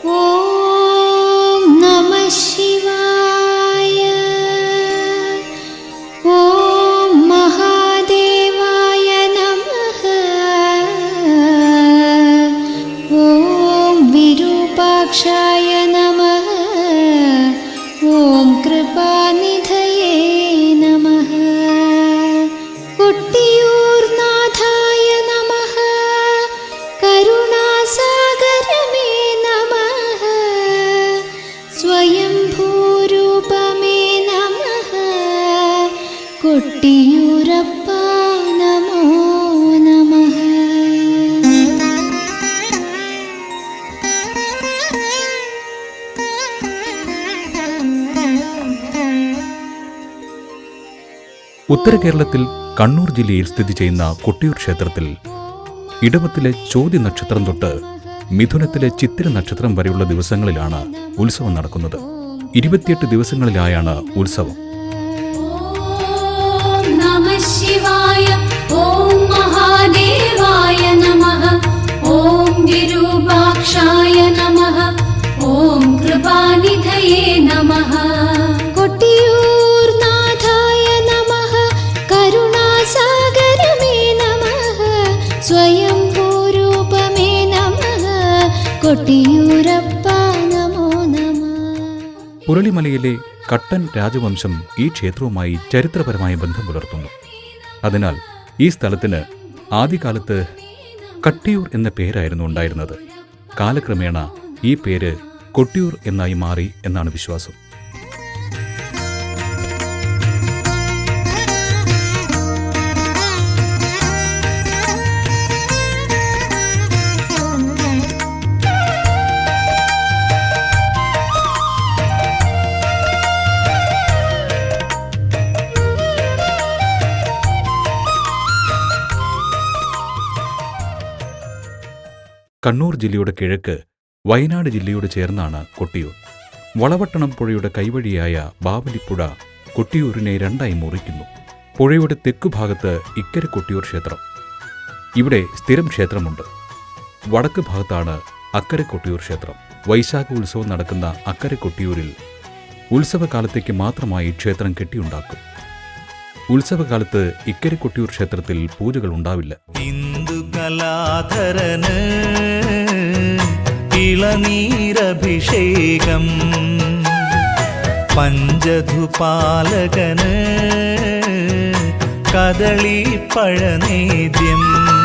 ഓം നമഃ ശിവായ. ഓം മഹാദേവായ നമഃ. ഓം വിരൂപാക്ഷായ നമഃ. ഓം കൃപാനിധയേ നമഃ. കൊട്ടിയൂർനാഥായ നമഃ. കരുണാസാഗരമേ നമഃ. സ്വയംഭൂരൂപമേ നമഃ. കൊട്ടിയൂരപ്പ നമോ നമഃ. ഉത്തര കേരളത്തിൽ കണ്ണൂർ ജില്ലയിൽ സ്ഥിതി ചെയ്യുന്ന കൊട്ടിയൂർ ക്ഷേത്രത്തിൽ ഇടവത്തിലെ ചോതി നക്ഷത്രം തൊട്ട് മിഥുനത്തിലെ ചിത്തിര നക്ഷത്രം വരെയുള്ള ദിവസങ്ങളിലാണ് ഉത്സവം നടക്കുന്നത്. 28 ദിവസങ്ങളിലായാണ് ഉത്സവം. ഓം നമഃ ശിവായ. ഓം മഹാദേവായ നമഃ. ഓം വിരൂപാക്ഷായ നമഃ. ഓം കൃപാനിധയേ നമഃ. കൊട്ടിയൂർനാഥായ നമഃ. കരുണാസാഗരമേ നമഃ. സ്വയംഭൂരൂപമേ നമഃ. കൊട്ടിയൂരപ്പ നമോ നമഃ. പുരളിമലയിലെ കട്ടൻ രാജവംശം ഈ ക്ഷേത്രവുമായി ചരിത്രപരമായ ബന്ധം പുലർത്തുന്നു. അതിനാൽ ഈ സ്ഥലത്തിന് ആദ്യകാലത്ത് കട്ടിയൂർ എന്ന പേരായിരുന്നു ഉണ്ടായിരുന്നത്. കാലക്രമേണ ഈ പേര് കൊട്ടിയൂർ എന്നായി മാറി എന്നാണ് വിശ്വാസം. കണ്ണൂർ ജില്ലയുടെ കിഴക്ക് വയനാട് ജില്ലയോട് ചേർന്നാണ് കൊട്ടിയൂർ. വളവട്ടണം പുഴയുടെ കൈവഴിയായ ബാവലിപ്പുഴ കൊട്ടിയൂരിനെ രണ്ടായി മുറിക്കുന്നു. പുഴയുടെ തെക്കുഭാഗത്ത് ഇക്കരെ കൊട്ടിയൂർ ക്ഷേത്രം. ഇവിടെ സ്ഥിരം ക്ഷേത്രമുണ്ട്. വടക്ക് ഭാഗത്താണ് അക്കരെ കൊട്ടിയൂർ ക്ഷേത്രം. വൈശാഖ ഉത്സവം നടക്കുന്ന അക്കരെ കൊട്ടിയൂരിൽ ഉത്സവകാലത്തേക്ക് മാത്രമായി ക്ഷേത്രം കെട്ടിയുണ്ടാക്കും. ഉത്സവകാലത്ത് ഇക്കരെ കൊട്ടിയൂർ ക്ഷേത്രത്തിൽ പൂജകൾ ഉണ്ടാവില്ല. ഇന്ദുകലാധരന് ഇളനീരഭിഷേകം, പഞ്ചധുപാലകന് കദളി പഴനേദ്യം.